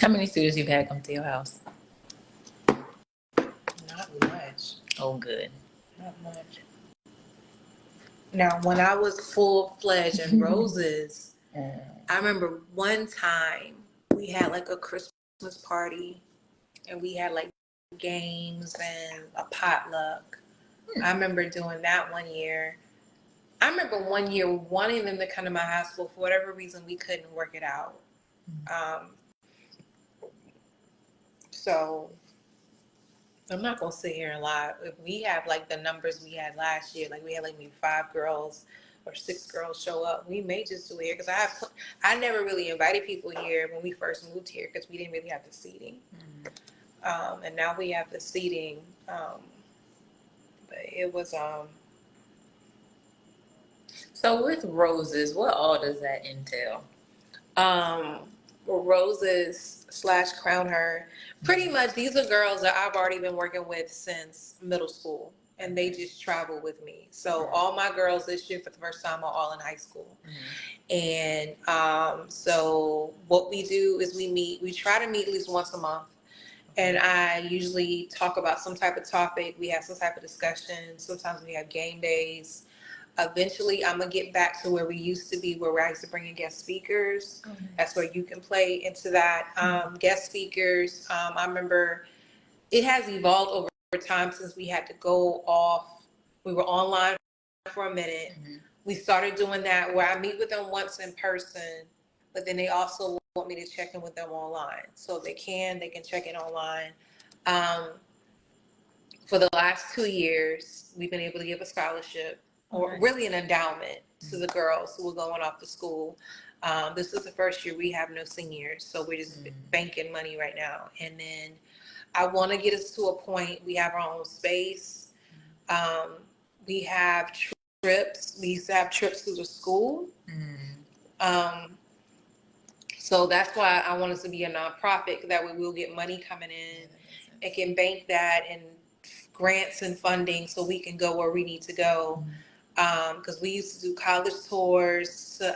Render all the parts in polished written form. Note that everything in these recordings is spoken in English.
How many students you've had come to your house? Not much. Oh, good. Not much. Now, when I was full-fledged in Roses, I remember one time we had like a Christmas party and we had like games and a potluck. I remember doing that one year. I remember one year wanting them to come to my house, but for whatever reason, we couldn't work it out. So I'm not gonna sit here and lie. If we have like the numbers we had last year, like we had like maybe 5 girls or 6 girls show up, we may just do it here because I never really invited people here when we first moved here because we didn't really have the seating. And now we have the seating. But it was So with Roses, what all does that entail? Roses / Crown Her. Pretty much these are girls that I've already been working with since middle school, and they just travel with me. So all my girls this year for the first time are all in high school. And so what we do is we try to meet at least once a month. And I usually talk about some type of topic. We have some type of discussion. Sometimes we have game days. Eventually, I'm going to get back to where we used to be, where I used to bring in guest speakers. That's where you can play into that. Guest speakers, I remember it has evolved over time since we had to go off. We were online for a minute. We started doing that where I meet with them once in person, but then they also want me to check in with them online. So if they can check in online. For the last 2 years, we've been able to give a scholarship or really an endowment to the girls who are going off to school. This is the first year we have no seniors, so we're just banking money right now. And then I want to get us to a point we have our own space. We have trips. We used to have trips to the school. So that's why I want us to be a nonprofit, that way we'll get money coming in and can bank that and grants and funding so we can go where we need to go. Because we used to do college tours. So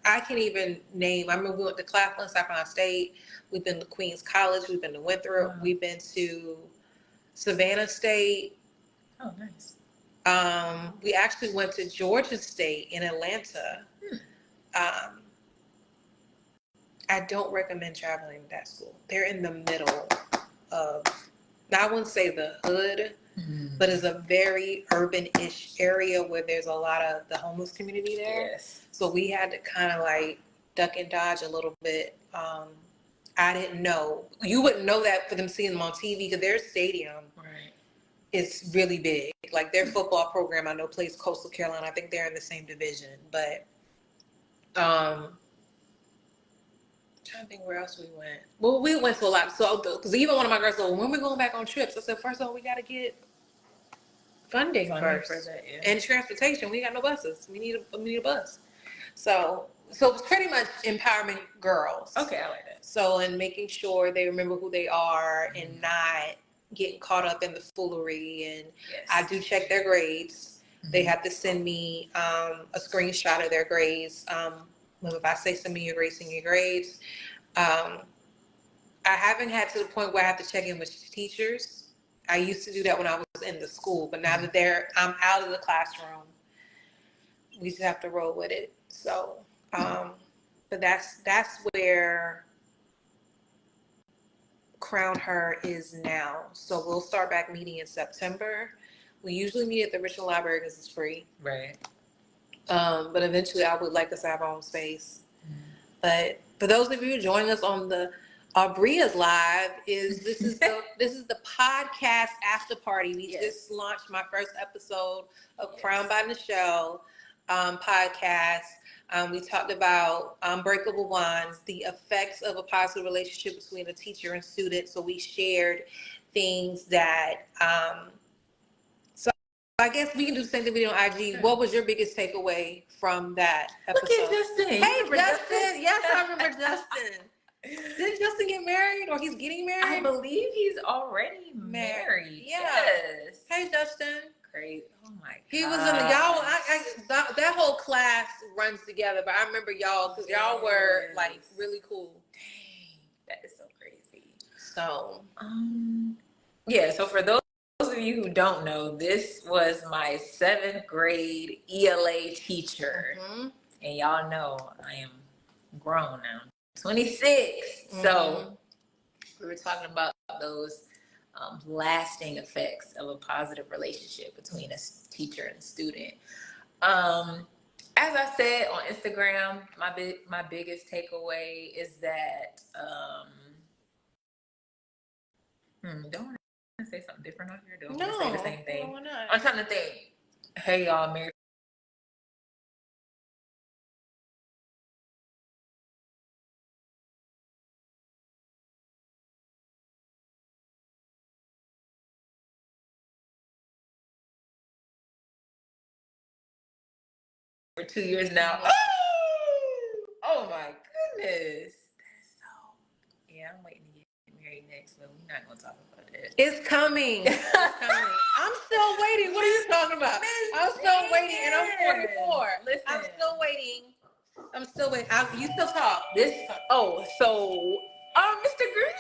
I can't even name. I remember we went to Claflin, South Carolina State. We've been to Queens College. We've been to Winthrop. We've been to Savannah State. Oh, nice. We actually went to Georgia State in Atlanta. I don't recommend traveling to that school. They're in the middle of, I wouldn't say the hood, but it's a very urban-ish area where there's a lot of the homeless community there. So we had to kind of like duck and dodge a little bit. I didn't know. You wouldn't know that for them seeing them on TV because their stadium is really big. Like their football program, I know, plays Coastal Carolina. I think they're in the same division. But trying to think where else we went. Well, we went to a lot. So, because even one of my girls said, well, when we going back on trips? I said, first of all, we got to get funding first. For that, and transportation. We got no buses. We need a bus. So it's pretty much empowering girls. Okay, I like that. So, and making sure they remember who they are and not getting caught up in the foolery. And I do check their grades. They have to send me a screenshot of their grades. If I say send me your grades. I haven't had to the point where I have to check in with teachers. I used to do that when I was in the school, but now that I'm out of the classroom, we just have to roll with it. So, but that's where Crown Her is now. So we'll start back meeting in September. We usually meet at the Richmond Library because it's free. Right. But eventually I would like us to have our own space. But for those of you joining us on the Bria's Live, this is the podcast after party. We just launched my first episode of Crown by Nichelle podcast. We talked about Unbreakable Wands, the effects of a positive relationship between a teacher and student. So we shared things that I guess we can do the same thing we do on IG. What was your biggest takeaway from that episode? Look at Justin. Hey, Justin. Yes, I remember Justin. Did Justin get married, or he's getting married? I believe he's already married. Yeah. Yes. Hey, Justin. Crazy. Oh my God. He was in the y'all. That whole class runs together, but I remember y'all because y'all were like really cool. Dang, that is so So, yeah, so for those of you who don't know, this was my 7th grade ELA teacher. And y'all know I am grown now, 26. So we were talking about those lasting effects of a positive relationship between a teacher and a student. As I said on Instagram, my biggest takeaway is that don't want to say something different on here. Don't want to say the same thing. I'm trying to think. Hey y'all, Merry for 2 years now. Oh my goodness. That's so, yeah, I'm waiting to get married next, but we're not gonna talk about that. it's coming. It's coming. I'm still waiting. What are you talking about? I'm still waiting, and I'm 44. Listen. I'm still waiting. You still talk. Mr.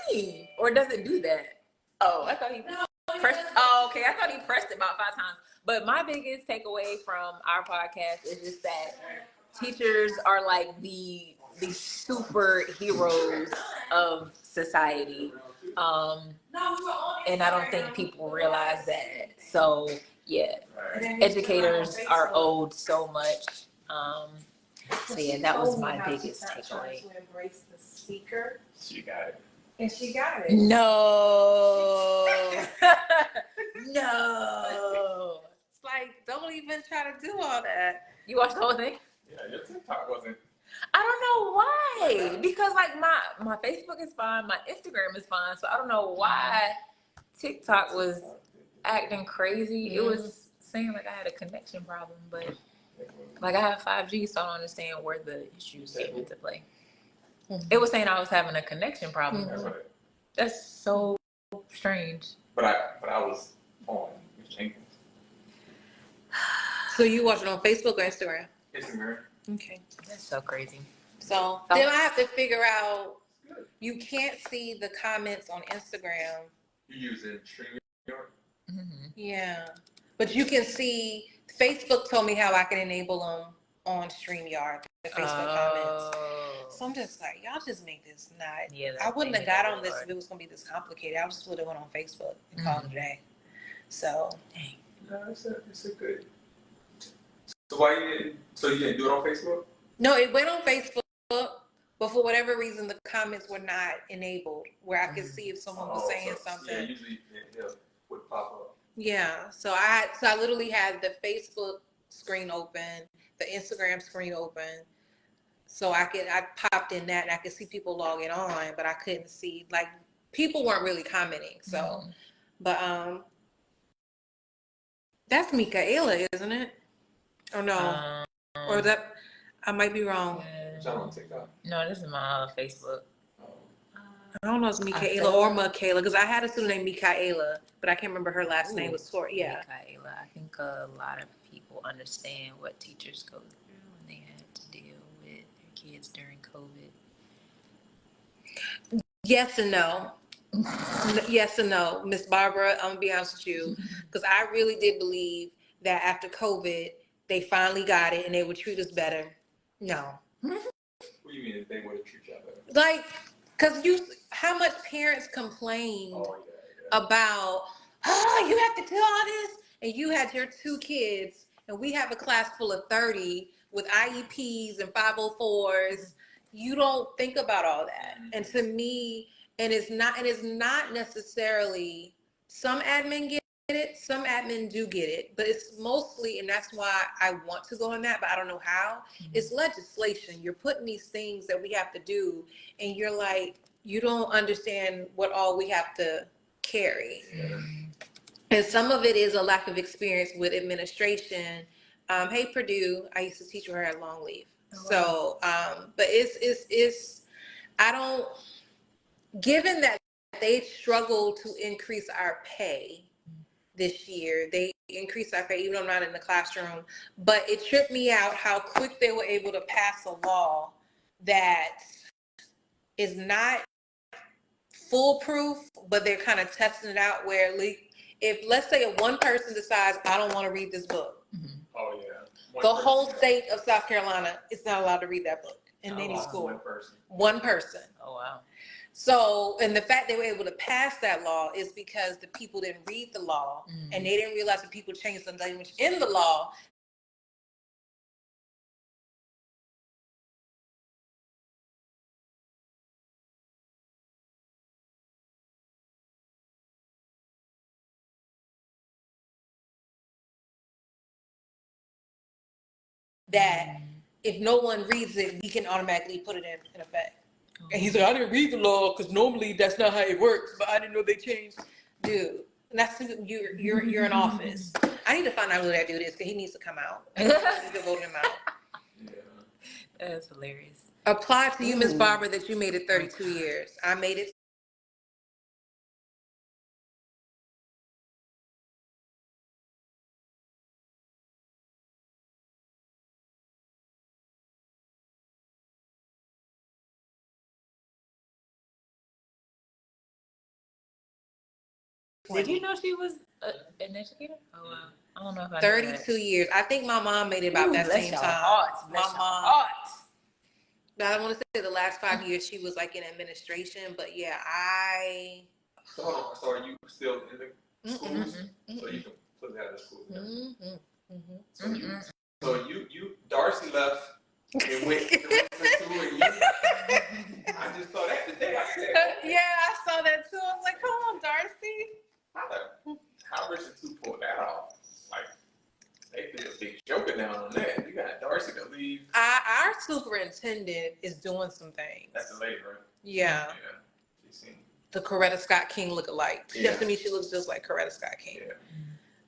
Green. Or does it do that? Oh, I thought he pressed. Oh, okay. I thought he pressed it about 5 times. But my biggest takeaway from our podcast is just that teachers are like the superheroes of society. And I don't think people realize that. So yeah, educators are owed so much. So yeah, that was my biggest takeaway. Embrace the speaker. She got it. And she got it. No. No. It's like, don't even try to do all that. You watched the whole thing? Yeah, your TikTok wasn't. I don't know why. Because like my Facebook is fine, my Instagram is fine, so I don't know why TikTok was acting crazy. It was saying like I had a connection problem, but like I have 5G, so I don't understand where the issues came into play. It was saying I was having a connection problem. That's right. That's so strange. But I was on Miss Jenkins. So you watch it on Facebook or Instagram? Instagram. Okay. That's so crazy. So then I have to figure out, you can't see the comments on Instagram. You using StreamYard? Yeah. But you can see, Facebook told me how I can enable them on StreamYard, the Facebook comments. So I'm just like, y'all just make this not. Yeah, I wouldn't have got on this if it was going to be this complicated. I just would have went on Facebook and called it a day. So. Dang. No, it's a good. So why you didn't do it on Facebook? No, it went on Facebook, but for whatever reason, the comments were not enabled where I could see if someone was saying something. Yeah, usually it would pop up. Yeah, so I literally had the Facebook screen open, the Instagram screen open, so I popped in that and I could see people logging on, but I couldn't see, like, people weren't really commenting. So, but that's Michaela, isn't it? Or no? Or that I might be wrong. Y'all on TikTok? No, this is my Facebook. I don't know if it's Michaela or Michaela, because I had a student named Michaela, but I can't remember her last name was Tori. Yeah. Michaela. I think a lot of people understand what teachers go through when they had to deal with their kids during COVID. Yes and no. Yes and no. Miss Barbara, I'm going to be honest with you, because I really did believe that after COVID, they finally got it and they would treat us better. No. What do you mean if they would have treated y'all better? Like, because how much parents complain about, you have to do all this, and you had your 2 kids, and we have a class full of 30 with IEPs and 504s. You don't think about all that. And to me, and it's not necessarily, some admin get it, some admin do get it, but it's mostly, and that's why I want to go on that, but I don't know how. It's legislation. You're putting these things that we have to do, and you're like, you don't understand what all we have to carry. And some of it is a lack of experience with administration. Hey, Purdue, I used to teach her at long leave. So, but it's, given that they struggle to increase our pay this year, they increased our pay, even though I'm not in the classroom, but it tripped me out how quick they were able to pass a law that is not foolproof, but they're kind of testing it out where if let's say if one person decides I don't want to read this book, oh yeah, the whole state of South Carolina is not allowed to read that book in any school. One person. Oh wow. So, and the fact they were able to pass that law is because the people didn't read the law and they didn't realize that people changed the language in the law. That if no one reads it, we can automatically put it in effect. And he's like, I didn't read the law because normally that's not how it works, but I didn't know they changed. Dude, that's you're in office. I need to find out who that dude is because he needs to come out. I need to vote him out. Yeah, that's hilarious. Apply to you, Miss Barbara, that you made it 32 years. I made it. Did you know she was an educator? Oh wow. I don't know if I 32 years. I think my mom made it about that same time. Hearts. My mom. I want to say the last 5 years she was like in administration, but yeah, So hold on. So are you still in the schools? So you can put that in the schools. So you Darcy left and went to school and you. I just saw that today. I said, yeah, I saw that too. I was like, come on, Darcy. How Richard 2 pulled that off? Like, they did a big joker down on that. You got Darcy to leave. Our superintendent is doing some things. That's the lady, right? Yeah. Yeah. She seemed the Coretta Scott King look-alike. Yeah. To me, she looks just like Coretta Scott King. Yeah.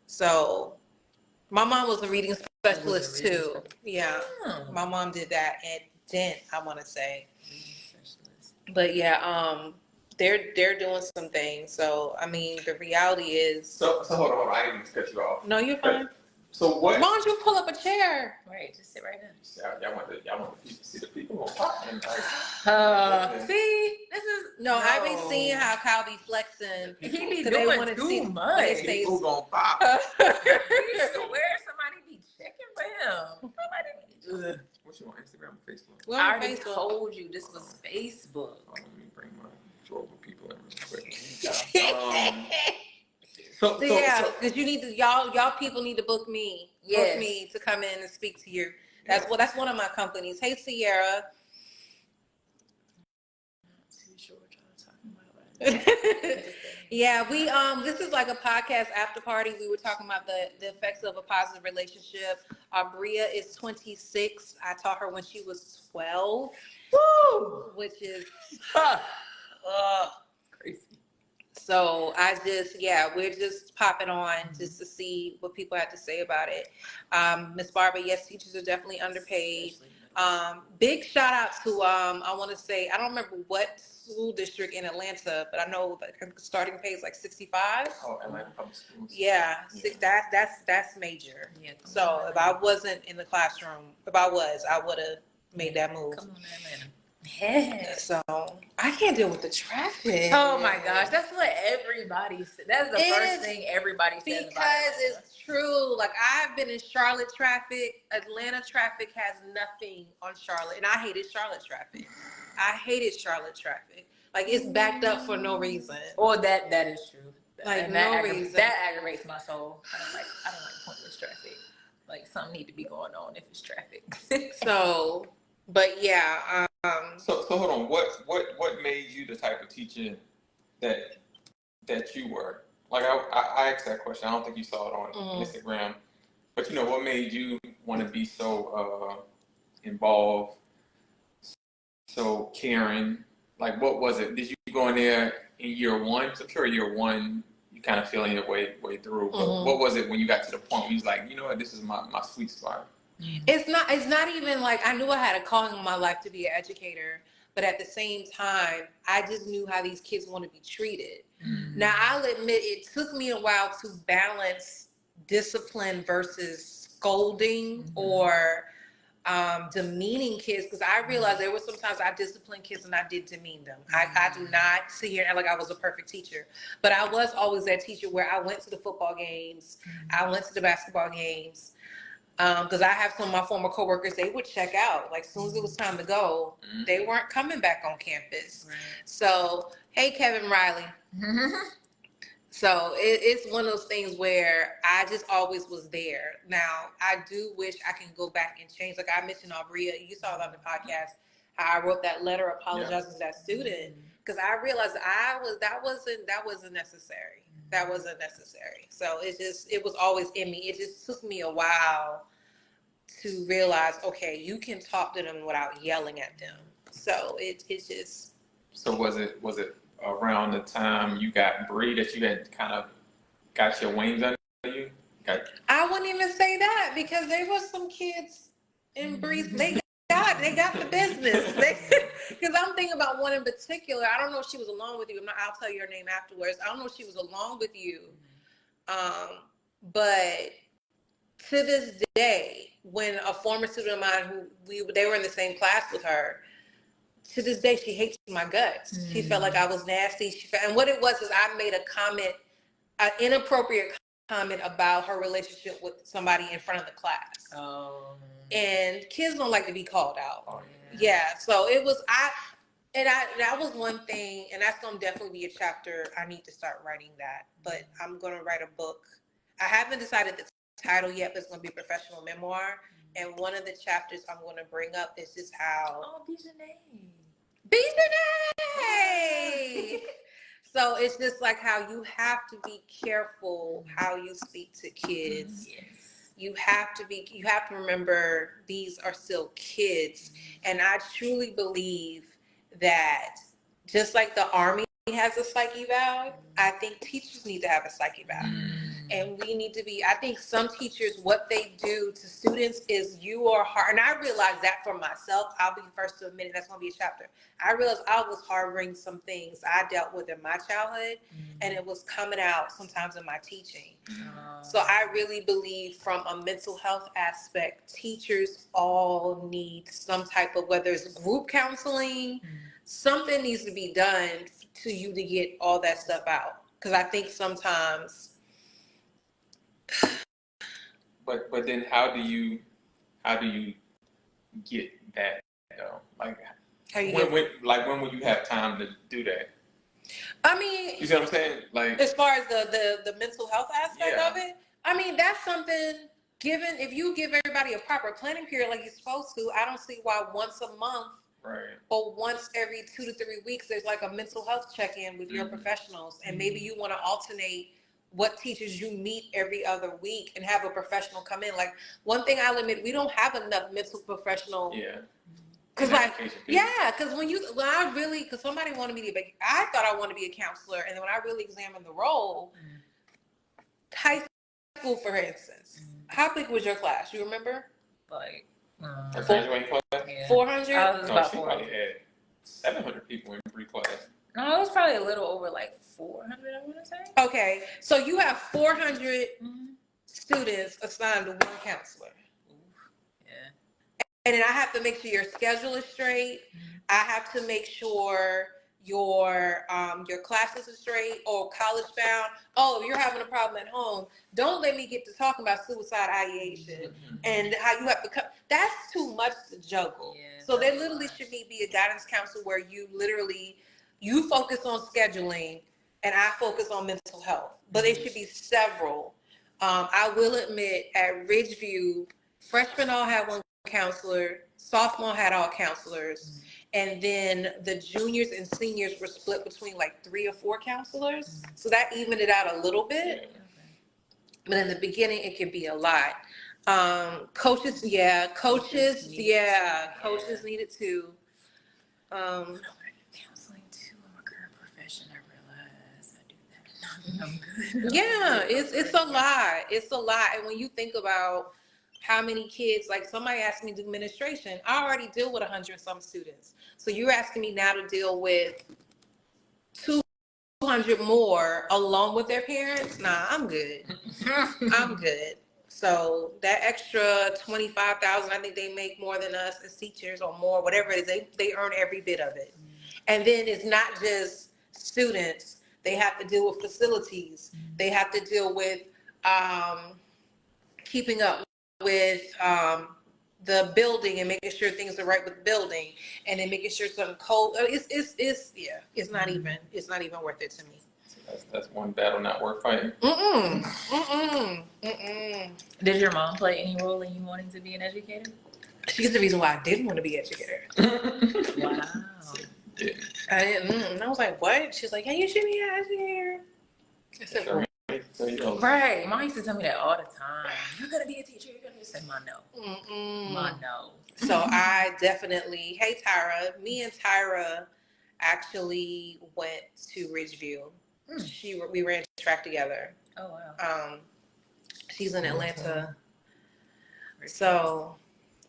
So, my mom was a reading specialist too. Yeah. My mom did that at Dent, I want to say. But yeah, they're doing some things. So I mean, the reality is. So hold on. I didn't mean to cut you off. No, you're fine. So what? Why don't you pull up a chair? Right, just sit right there. Y'all want the people to see the people on top. See, this is no. I've been seeing how Kyle be flexing. He be doing too much. People gonna pop. I swear somebody be checking for him. Somebody. What's your Instagram or Facebook? Well, I already told you this was Facebook. Oh, let me bring my global people in real quick. So because you need to y'all people need to book me. Yes. Book me to come in and speak to you. That's one of my companies. Hey Sierra. Yeah, we this is like a podcast after party. We were talking about the effects of a positive relationship. Bria is 26. I taught her when she was 12. Woo! Which is Crazy. So we're just popping on just to see what people have to say about it. Miss Barbara, yes, teachers are definitely underpaid. Big shout out to I want to say, I don't remember what school district in Atlanta, but I know the starting pay is like 65. Oh, Atlanta Public Schools. Yeah. That's major. Yeah. So if I wasn't in the classroom, I would have made that move. Come on, Atlanta. Yeah. So I can't deal with the traffic. Oh my gosh, that's what everybody said. That's the first thing everybody says. Because it's true. Like I've been in Charlotte traffic. Atlanta traffic has nothing on Charlotte, and I hated Charlotte traffic. Like it's backed up for no reason. Or that is true. Like and no reason. That aggravates my soul. I don't like pointless traffic. Like something need to be going on if it's traffic. So, but yeah. So hold on. What made you the type of teacher that you were? Like I asked that question. I don't think you saw it on Instagram. But what made you want to be so involved, so caring? Like what was it? Did you go in there in year one? I'm sure year one you kind of feeling your way through. But what was it when you got to the point where you was like, you know what, this is my sweet spot? It's not even like I knew I had a calling in my life to be an educator, but at the same time, I just knew how these kids want to be treated. Now, I'll admit it took me a while to balance discipline versus scolding or demeaning kids, because I realized there were sometimes I disciplined kids and I did demean them. I do not sit here and act like I was a perfect teacher, but I was always that teacher where I went to the football games, I went to the basketball games, because I have some of my former coworkers, they would check out. Like, as soon as it was time to go, they weren't coming back on campus. Right. So, hey, Kevin Riley. So it's one of those things where I just always was there. Now, I do wish I can go back and change. Like I mentioned, Aubrey, you saw it on the podcast, how I wrote that letter apologizing to that student, because I realized that wasn't necessary. That wasn't necessary. So it was always in me. It just took me a while to realize, okay, you can talk to them without yelling at them. So it's just. So was it around the time you got Bree that you had kind of got your wings under you? I wouldn't even say that, because there was some kids in Bree's. They got the business. Because I'm thinking about one in particular. I don't know if she was along with you. I'll tell you her name afterwards. I don't know if she was along with you, but to this day, when a former student of mine they were in the same class with her. To this day, she hates my guts. She felt like I was nasty. And what it was is I made a comment, an inappropriate comment about her relationship with somebody in front of the class. Oh. And kids don't like to be called out. Oh, yeah. So it was, that was one thing, and that's going to definitely be a chapter. I need to start writing that, but I'm going to write a book. I haven't decided the title yet, but it's going to be a professional memoir. And one of the chapters I'm going to bring up is just how. Oh, Bijane. So it's just like how you have to be careful how you speak to kids. Yes. You have to remember these are still kids. And I truly believe that just like the Army has a psyche eval, I think teachers need to have a psyche eval. And we need to I think some teachers, what they do to students is you are hard. And I realized that for myself. I'll be first to admit it. That's going to be a chapter. I realized I was harboring some things I dealt with in my childhood, and it was coming out sometimes in my teaching. So I really believe from a mental health aspect, teachers all need some type of, whether it's group counseling, something needs to be done to you to get all that stuff out. Because I think sometimes. But then how do you get that though? Like when will you have time to do that? I mean, you see what I'm saying? Like as far as the mental health aspect of it, I mean that's something. Given if you give everybody a proper planning period like you're supposed to, I don't see why once a month. Right. Or once every 2 to 3 weeks, there's like a mental health check-in with your professionals, and maybe you want to alternate what teachers you meet every other week and have a professional come in. Like one thing I'll admit, we don't have enough mental professional. Yeah. Cause cause somebody wanted me to be, I thought I wanted to be a counselor. And then when I really examined the role, high school, for instance, how big was your class? You remember? Like, her graduating class? 400? No, she probably had 700 people in pre-class. No, it was probably a little over like 400, I want to say. Okay, so you have 400 students assigned to one counselor. Yeah. And then I have to make sure your schedule is straight. I have to make sure your classes are straight or college bound. Oh, if you're having a problem at home, don't let me get to talking about suicide ideation and how you have to cut. That's too much to juggle. Yeah, so there literally should be a guidance counselor where you focus on scheduling and I focus on mental health. But it should be several. I will admit at Ridgeview, freshmen all had one counselor, sophomore had all counselors, and then the juniors and seniors were split between like 3 or 4 counselors. So that evened it out a little bit. But in the beginning, it could be a lot. Coaches needed too. Counseling too in my current profession, I realize I do that. I'm good. Yeah, it's a lot. It's a lot. And when you think about how many kids, like somebody asked me to do administration, I already deal with 100 some students. So you're asking me now to deal with 200 more along with their parents? Nah, I'm good. I'm good. So that extra 25,000, I think they make more than us as teachers or more, whatever it is. They earn every bit of it. And then it's not just students. They have to deal with facilities. They have to deal with keeping up with the building and making sure things are right with the building, and then making sure some code. It's not even worth it to me. That's one battle not worth fighting. Did your mom play any role in you wanting to be an educator? She's the reason why I didn't want to be an educator. Wow. Yeah. I didn't. And I was like, what? She's like, yeah, you should be an educator. I said, right. Mom used to tell me that all the time. You're gonna be a teacher. You're gonna say, "Ma, no, Ma, no." So I definitely. Hey, Tyra. Me and Tyra actually went to Ridgeview. We ran track together. Oh wow. She's in Atlanta. So.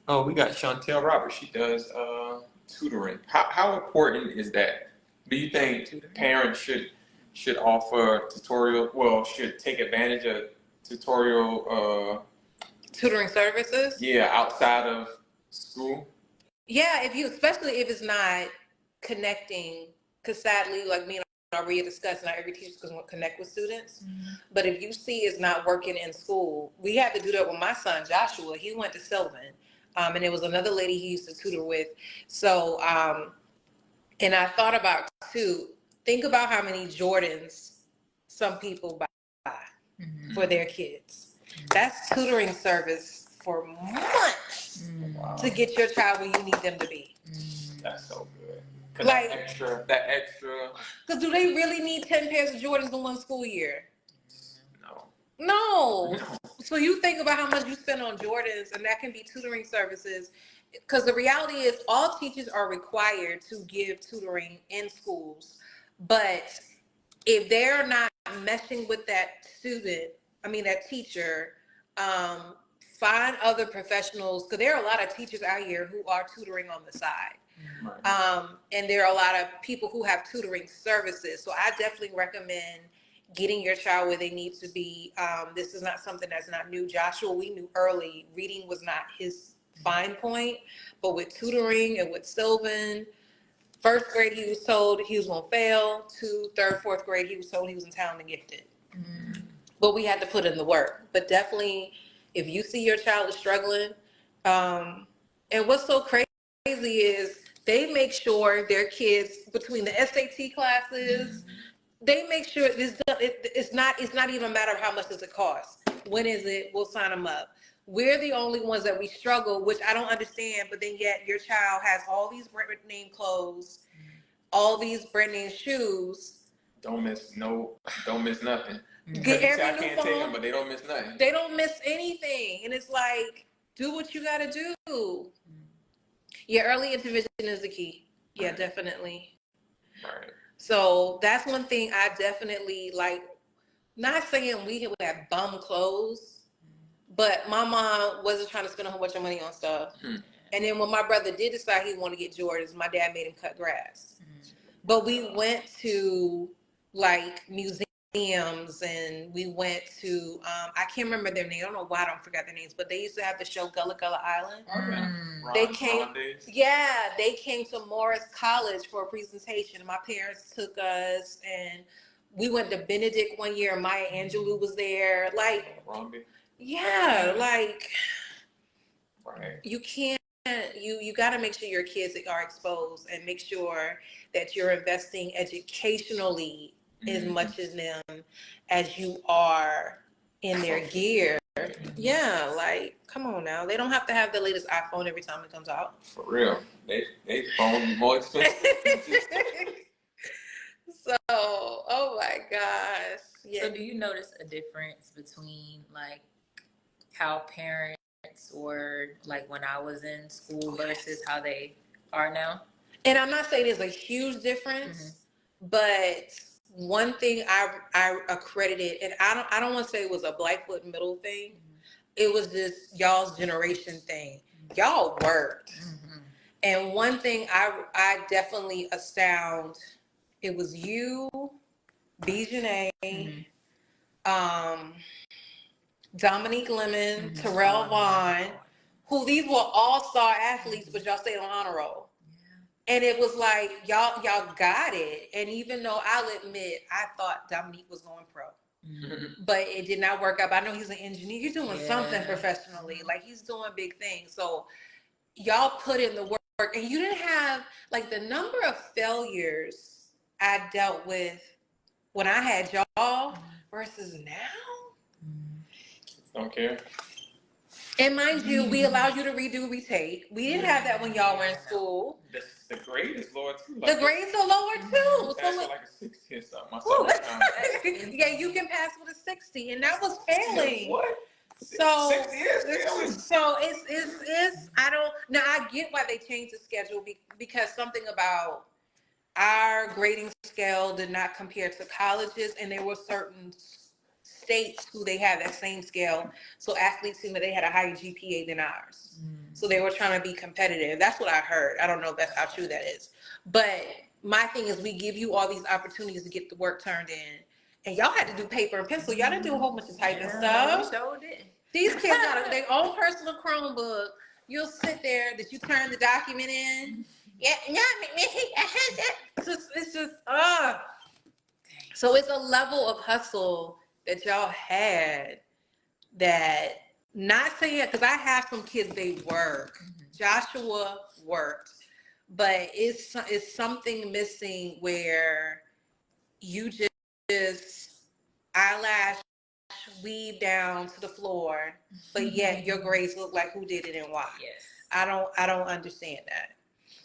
Oh, we got Chantel Roberts. She does tutoring. How important is that? Do you think parents should offer tutorial? Well, should take advantage of tutorial tutoring services? Yeah, outside of school. Yeah, especially if it's not connecting, because sadly, like me and I already discussed, not every teacher can connect with students. But if you see it's not working in school, we had to do that with my son Joshua. He went to Sylvan, and there was another lady he used to tutor with. So, and I thought about too. Think about how many Jordans some people buy for their kids. That's tutoring service for months to get your child where you need them to be. That's so good. Like that extra. Because do they really need 10 pairs of Jordans in one school year? No. So you think about how much you spend on Jordans, and that can be tutoring services. Because the reality is all teachers are required to give tutoring in schools. But if they're not meshing with that that teacher, find other professionals, because there are a lot of teachers out here who are tutoring on the side. Right. And there are a lot of people who have tutoring services. So I definitely recommend getting your child where they need to be. This is not something that's not new. Joshua, we knew early, reading was not his fine point, but with tutoring and with Sylvan, first grade, he was told he was going to fail. Third, fourth grade, he was told he was in town and gifted. But we had to put in the work. But definitely, if you see your child is struggling, and what's so crazy is they make sure their kids, between the SAT classes, they make sure it's not even a matter of how much does it cost. When is it? We'll sign them up. We're the only ones that we struggle, which I don't understand, but then yet your child has all these brand name clothes, all these brand name shoes. Don't miss nothing. Get every I new can't phone. take them, but they don't miss nothing. They don't miss anything. And it's like, do what you gotta do. Yeah, early intervention is the key. Yeah, definitely. Right. So that's one thing I definitely like. Not saying we have bum clothes, but my mom wasn't trying to spend a whole bunch of money on stuff. And then when my brother did decide he wanted to get Jordans, my dad made him cut grass. But we went to like museums, and we went to I can't remember their name. I don't know why I don't forget their names, but they used to have the show Gullah Gullah Island. They came to Morris College for a presentation. My parents took us, and we went to Benedict one year. Maya Angelou was there. Like, yeah, like, right. You can't. You got to make sure your kids are exposed, and make sure that you're investing educationally as much in them as you are in their gear. Yeah, like, come on now. They don't have to have the latest iPhone every time it comes out. For real. They phone more expensive. So, oh my gosh. Yeah. So do you notice a difference between like how parents were like when I was in school versus how they are now? And I'm not saying there's a huge difference, but one thing I accredited, and I don't want to say it was a Blackfoot middle thing. It was just y'all's generation thing. Y'all worked. And one thing I definitely astound, it was you, Bijane, Dominique Lemon, Terrell Vaughn, who these were all-star athletes, but y'all stayed on honor roll. And it was like, y'all got it. And even though I'll admit, I thought Dominique was going pro. But it did not work out. But I know he's an engineer. He's doing something professionally. Like, he's doing big things. So y'all put in the work. And you didn't have, like, the number of failures I dealt with when I had y'all versus now. Don't care. And mind you, we allowed you to redo, retake. We didn't have that when y'all were in school. The grade is lower too. Like, the grades are lower too. So like a 60 or something. Yeah, you can pass with a 60, and that was failing. What? So 60 is failing. So it's I don't now I get why they changed the schedule because something about our grading scale did not compare to colleges, and there were certain states who they had that same scale. So athletes seemed that they had a higher GPA than ours. So they were trying to be competitive. That's what I heard. I don't know if that's how true that is. But my thing is, we give you all these opportunities to get the work turned in. And y'all had to do paper and pencil. Y'all didn't do a whole bunch of typing stuff. So did. These kids got their own personal Chromebook. You'll sit there, that you turn the document in. It's just, So it's a level of hustle that y'all had that, not saying, because I have some kids, they work. Joshua worked, but it's something missing where you just eyelash weave down to the floor, but yet your grades look like who did it and why. Yes. I don't understand that.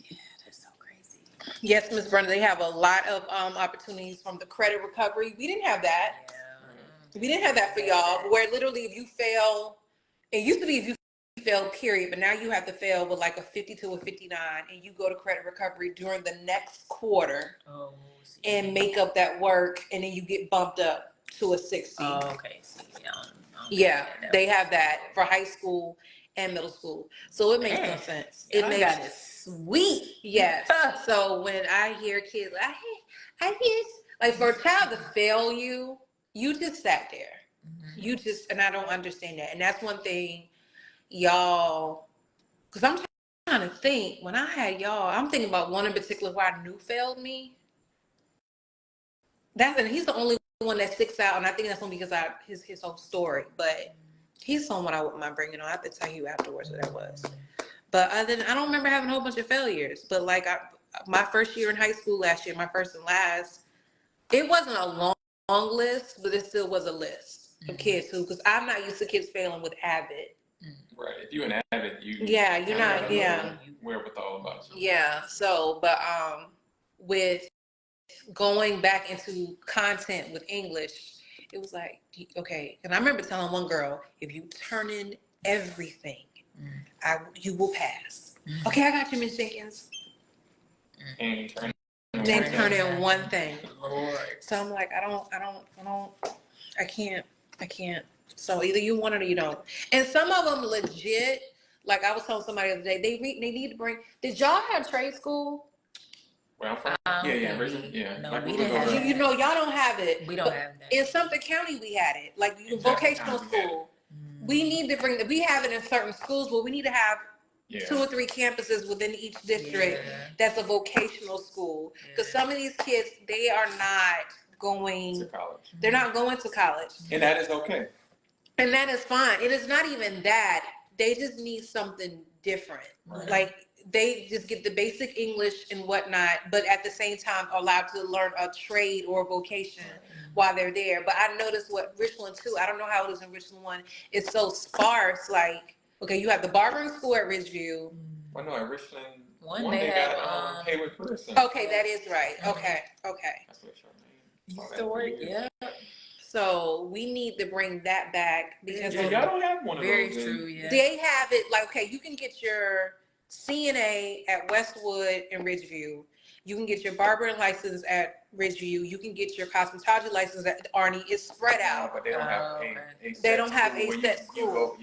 Yeah, that's so crazy. Yes, Ms. Brenda, they have a lot of opportunities from the credit recovery. We didn't have that. We didn't have that for y'all, where literally if you fail, it used to be if you fail, period, but now you have to fail with like a 52 or 59, and you go to credit recovery during the next quarter and make up that work, and then you get bumped up to a 60. Oh, okay. See, yeah, they have that for high school and middle school. So it makes no sense. It makes it sweet. Yes. So when I hear kids, I hear, like, for a child to fail you, you just sat there. You just, and I don't understand that. And that's one thing y'all, because I'm trying to think, when I had y'all, I'm thinking about one in particular who I knew failed me. And he's the only one that sticks out, and I think that's only because his whole story. But he's someone I wouldn't mind bringing on. I have to tell you afterwards what that was. But other than, I don't remember having a whole bunch of failures. But like my first year in high school last year, my first and last, it wasn't a long list, but it still was a list of kids who, because I'm not used to kids failing with Avid. Right. If you're an Avid, you're not, wherewithal about you. Yeah. So, but with going back into content with English, it was like, okay. And I remember telling one girl, if you turn in everything, you will pass. Okay, I got you, Miss Jenkins. And turn in one thing. Lord. So I'm like, I can't. So either you want it or you don't. And some of them legit, like I was telling somebody the other day, they need to bring, did y'all have trade school? Where I'm from? No, like we didn't have that. You know, y'all don't have it. We don't have that. In Sumter County, we had it. Like vocational school. We need to bring, we have it in certain schools, but we need to have 2 or 3 campuses within each district that's a vocational school. Because some of these kids, they are not going to college. They're not going to college. And that is okay. And that is fine. It is not even that. They just need something different. Right. Like, they just get the basic English and whatnot, but at the same time allowed to learn a trade or a vocation while they're there. But I noticed what Richland too, I don't know how it is in Richland 1, it's so sparse. Like, okay, you have the barbering school at Ridgeview. Well, no, at Richland 1 they have got Hayward Person. Okay, that is right. Okay. That's what used to work, yeah. So we need to bring that back because y'all don't have one of those. Very true, yeah. They have it like, okay, you can get your CNA at Westwood and Ridgeview. You can get your barbering license at Ridgeview. You can get your cosmetology license at Arnie. It's spread out. But they don't have a set school.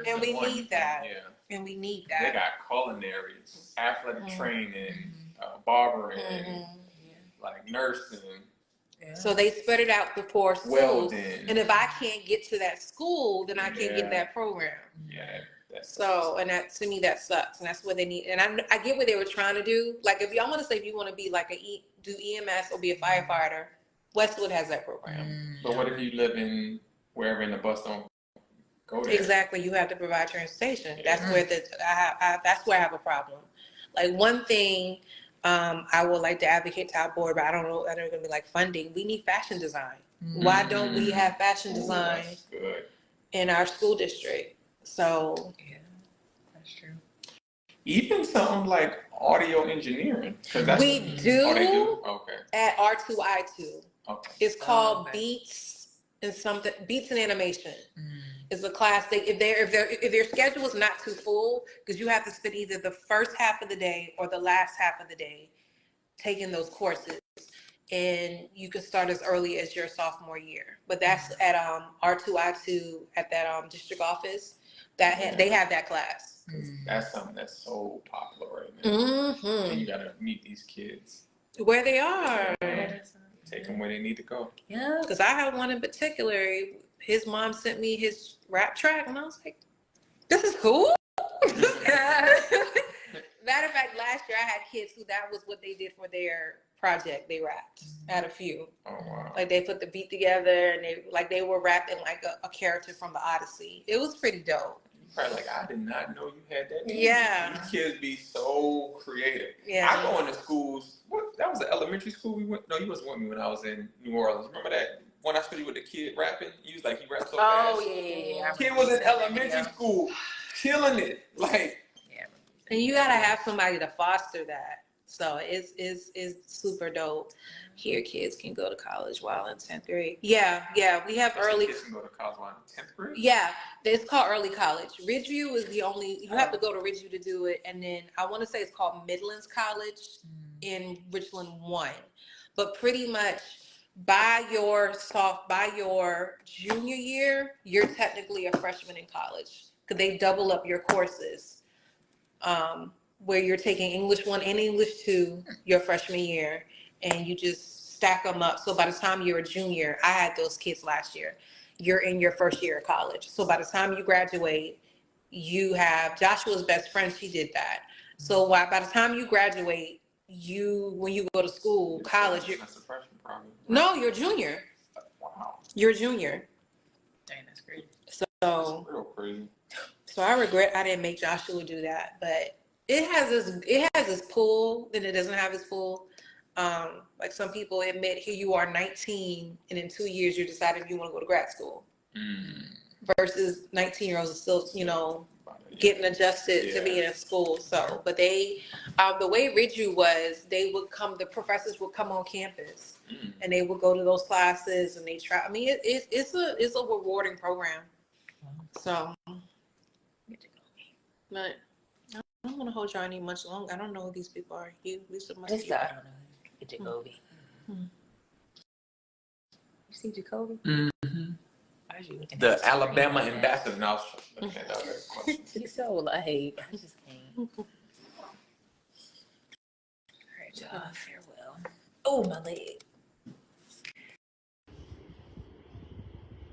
And we need that. Yeah. And we need that. They got culinary, athletic training, barbering, like nursing. Yeah. So they spread it out before schools. Well, then. And if I can't get to that school, then I can't get that program. Yeah. So, and that, to me, that sucks. And that's what they need. And I get what they were trying to do. Like, if y'all want to say, if you want to be like do EMS or be a firefighter, Westwood has that program. But what if you live in wherever and the bus don't go there? Exactly. You have to provide transportation. That's where that's where I have a problem. Like, one thing I would like to advocate to our board, but I don't know, going to be like funding. We need fashion design. Why don't we have fashion design in our school district? So yeah, that's true. Even something like audio engineering. We do, oh, they do? Okay. at R2I2. Okay. It's called Beats and Animation. It's a class. If their schedule is not too full, because you have to spend either the first half of the day or the last half of the day taking those courses, and you can start as early as your sophomore year. But that's at R2I2 at that district office. They have that class. That's something that's so popular right now. And you gotta meet these kids where they are. Take them where they need to go. Yeah, because I had one in particular. His mom sent me his rap track, and I was like, "This is cool." Matter of fact, last year I had kids who that was what they did for their project. They rapped. I had a few. Oh wow! Like, they put the beat together, and they were rapping like a character from the Odyssey. It was pretty dope. Probably like, I did not know you had that. Yeah. These kids be so creative. Yeah. I go into schools. That was an elementary school we went. No, you wasn't with me when I was in New Orleans. Remember that when I showed you with the kid rapping? He was like, he rapped so fast. Oh yeah. Kid was in elementary school, killing it. Like. Yeah. And you gotta have somebody to foster that. So it's super dope. Here, kids can go to college while in 10th grade. Yeah, we have early. Kids can go to college while in 10th grade. Yeah, it's called early college. Ridgeview is the only. You have to go to Ridgeview to do it, and then I want to say it's called Midlands College in Richland 1. But pretty much by your junior year, you're technically a freshman in college because they double up your courses. Where you're taking English 1 and English 2 your freshman year, and you just stack them up. So by the time you're a junior, I had those kids last year, you're in your first year of college. So by the time you graduate, you have Joshua's best friend, she did that. So by the time you graduate, when you go to school, college, that's a freshman probably. No, you're junior. Wow. You're a junior. Dang, that's crazy. So that's real crazy. So I regret I didn't make Joshua do that, but it has its pull, then it doesn't have its pull. Like, some people admit, here you are 19, and in 2 years you're deciding if you want to go to grad school. Versus 19-year-olds are still, getting adjusted to being in school. So, but they, the way Ridgeview was, the professors would come on campus, and they would go to those classes, and they try. I mean, it's a rewarding program. So, but I don't want to hold y'all any much longer. I don't know who these people are. Lisa must be. I don't know. Get Jacoby. You see Jacoby? The Alabama ambassador. No, I was looking at that question. He's so like, I just can't. All right, y'all. Farewell. Oh, my leg.